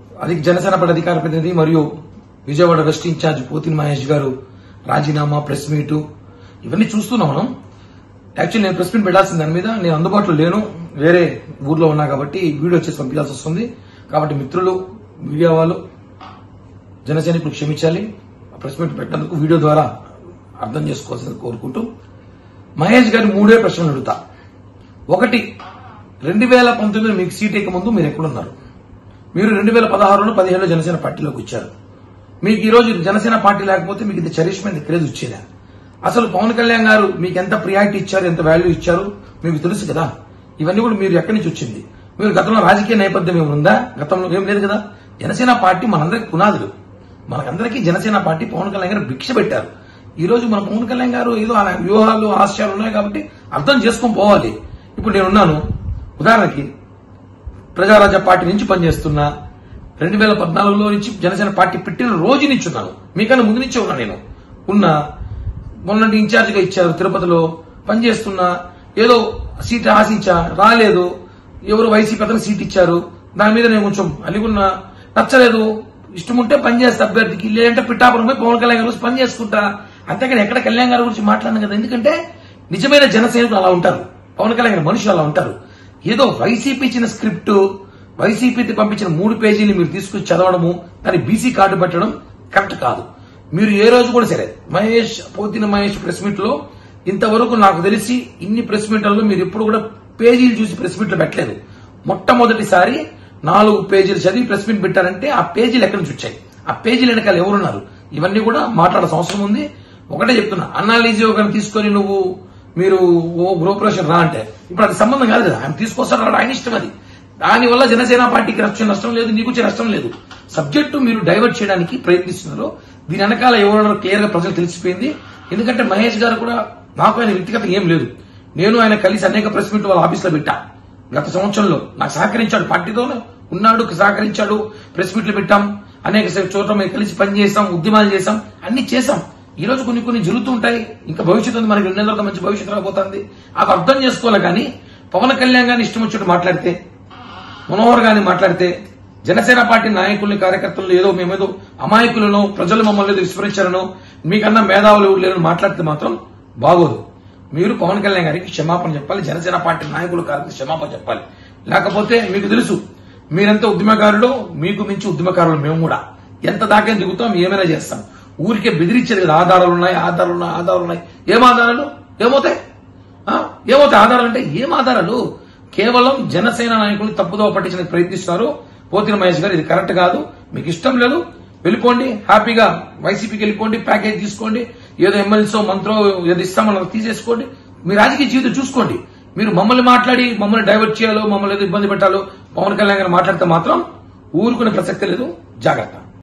Janasena party అధికార ప్రతినిధి మరియు విజయవాడ వెస్ట్ ఇన్ఛార్జ్ పోతిన మహేష్ గారు రాజీనామా, ప్రెస్ మీట్ ఇవన్నీ చూస్తున్నాం మనం. యాక్చువల్లీ నేను ప్రెస్ మీట్ పెట్టాల్సిన దాని మీద నేను అందుబాటులో లేను, వేరే ఊర్లో ఉన్నా కాబట్టి వీడియో వచ్చేసి పంపించాల్సి వస్తుంది. కాబట్టి మిత్రులు, మీడియా వాళ్ళు, జన సైనికులు క్షమించాలి. ప్రెస్ మీట్ పెట్టినందుకు వీడియో ద్వారా అర్థం చేసుకోవాల్సింది కోరుకుంటూ మహేష్ గారి 3 ప్రశ్నలు అడుగుతా. ఒకటి, 2019 మీకు సీట్ ఎక్క ముందు మీరు ఎక్కడున్నారు? మీరు 2016లో 17లో జనసేన పార్టీలోకి వచ్చారు. మీకు ఈ రోజు జనసేన పార్టీ లేకపోతే మీకు ఇది చరిష్మెంట్ క్రేజ్ వచ్చేదా? అసలు పవన్ కళ్యాణ్ గారు మీకు ఎంత ప్రియారిటీ ఇచ్చారు, ఎంత వాల్యూ ఇచ్చారు మీకు తెలుసు కదా. ఇవన్నీ కూడా మీరు ఎక్కడి నుంచి వచ్చింది? మీరు గతంలో రాజకీయ నేపథ్యం ఏముందా? గతంలో ఏం లేదు కదా. జనసేన పార్టీ మనందరికీ పునాదులు. మనకందరికీ జనసేన పార్టీ పవన్ కళ్యాణ్ గారు భిక్ష పెట్టారు. ఈ రోజు మన పవన్ కళ్యాణ్ గారు ఏదో వ్యూహాలు, ఆశయాలు ఉన్నాయి కాబట్టి అర్థం చేసుకొని పోవాలి. ఇప్పుడు నేనున్నాను, ఉదాహరణకి ప్రజారాజ్య పార్టీ నుంచి పనిచేస్తున్నా. 2014లో నుంచి జనసేన పార్టీ పెట్టిన రోజు నుంచి ఉన్నాను, మీకన్నా ముందు నుంచే ఉన్నా. నేను మొన్నటి ఇన్ఛార్జిగా ఇచ్చారు, తిరుపతిలో పనిచేస్తున్నా. ఏదో సీట్ ఆశించా, రాలేదు. ఎవరు వైసీపీ అతను సీట్ ఇచ్చారు, దాని మీద నేను కొంచెం అలిగున్నా, నచ్చలేదు. ఇష్టం ఉంటే పనిచేస్తా అభ్యర్థికి, లేదంటే పిఠాపురం పోయి పవన్ కళ్యాణ్ గారి పని చేసుకుంటా. అంతేకాని ఎక్కడ కళ్యాణ్ గారి గురించి మాట్లాడను కదా. ఎందుకంటే నిజమైన జనసైనికులు అలా ఉంటారు, పవన్ కళ్యాణ్ గారి మనుషులు అలా ఉంటారు. ఏదో వైసీపీ ఇచ్చిన స్క్రిప్ట్, వైసీపీ పంపించిన 3 పేజీలు మీరు తీసుకుని చదవడము, దాన్ని బీసీ కార్డు పెట్టడం కరెక్ట్ కాదు. మీరు ఏ రోజు కూడా సరే పోతిన మహేష్ ప్రెస్ మీట్ లో ఇంతవరకు నాకు తెలిసి ఇన్ని ప్రెస్ మీట్లలో మీరు ఎప్పుడు కూడా పేజీలు చూసి ప్రెస్ మీట్లు పెట్టలేదు. మొట్టమొదటిసారి 4 పేజీలు చదివి ప్రెస్ మీట్ పెట్టారంటే ఆ పేజీలు ఎక్కడి నుంచి వచ్చాయి, ఆ పేజీలు వెనకాల ఎవరున్నారు, ఇవన్నీ కూడా మాట్లాడాల్సిన అవసరం ఉంది. ఒకటే చెప్తున్నా, అన్నాలీజీ ఒకరిని తీసుకొని మీరు గృహప్రవేశం రా అంటే ఇప్పుడు అది సంబంధం కాదు కదా. ఆయన తీసుకొస్తాడు, ఆయన ఇష్టం. అది దానివల్ల జనసేన పార్టీకి నష్టం లేదు, నీకు వచ్చే నష్టం లేదు. సబ్జెక్టు మీరు డైవర్ట్ చేయడానికి ప్రయత్నిస్తున్నారు. దీని వెనకాల ఎవరో క్లియర్ గా ప్రజలు తెలిసిపోయింది. ఎందుకంటే మహేష్ గారు కూడా నాకు ఆయన వ్యక్తిగత ఏం లేదు. నేను ఆయన కలిసి అనేక ప్రెస్ మీట్ వాళ్ళ ఆఫీస్ లో పెట్టా. గత సంవత్సరంలో నాకు సహకరించాడు, పార్టీతోనే ఉన్నాడు, సహకరించాడు. ప్రెస్ మీట్లు పెట్టాం, అనేక చోట్ల మేము కలిసి పనిచేసాం, ఉద్యమాలు చేశాం, అన్ని చేశాం. ఈ రోజు కొన్ని జరుగుతూ ఉంటాయి. ఇంకా భవిష్యత్తు ఉంది, మనకి 2 నెలల మంచి భవిష్యత్తు రాబోతుంది. అది అర్థం చేసుకోవాలి. కానీ పవన్ కళ్యాణ్ గారిని ఇష్టం వచ్చినట్టు మాట్లాడితే, మనోహర్ గారిని మాట్లాడితే, జనసేన పార్టీ నాయకుల్ని, కార్యకర్తలు ఏదో మేమేదో అమాయకులను, ప్రజలు మమ్మల్ని ఏదో విస్మరించారనో, మీకన్నా మేధావులు లేదని మాట్లాడితే మాత్రం బాగోదు. మీరు పవన్ కళ్యాణ్ గారికి క్షమాపణ చెప్పాలి, జనసేన పార్టీ నాయకులు కార్యకర్తలు క్షమాపణ చెప్పాలి. లేకపోతే మీకు తెలుసు, మీరెంత ఉద్యమకారులు, మీకు మించి ఉద్యమకారులు మేము కూడా. ఎంత దాకా దిగుతాం, ఏమైనా చేస్తాం. ఊరికే బెదిరించేది కదా. ఆధారాలున్నాయి. ఏం ఆధారాలు? ఏమవుతాయి ఆధారాలు అంటే? ఏం ఆధారాలు? కేవలం జనసేన నాయకులు తప్పుదోవ పట్టించడానికి ప్రయత్నిస్తున్నారు. పోతిన మహేష్ గారు ఇది కరెక్ట్ కాదు. మీకు ఇష్టం లేదు, వెళ్ళిపోండి, హ్యాపీగా వైసీపీకి వెళ్ళిపోండి, ప్యాకేజ్ తీసుకోండి, ఏదో ఎమ్మెల్యేసో మంత్రో ఏదో ఇస్తామని తీసేసుకోండి, మీ రాజకీయ జీవితం చూసుకోండి. మీరు మమ్మల్ని మాట్లాడి మమ్మల్ని డైవర్ట్ చేయాలో, మమ్మల్ని ఏదో ఇబ్బంది పెట్టాలో, పవన్ కళ్యాణ్ గారు మాట్లాడితే మాత్రం ఊరుకునే ప్రసక్తి లేదు. జాగ్రత్త.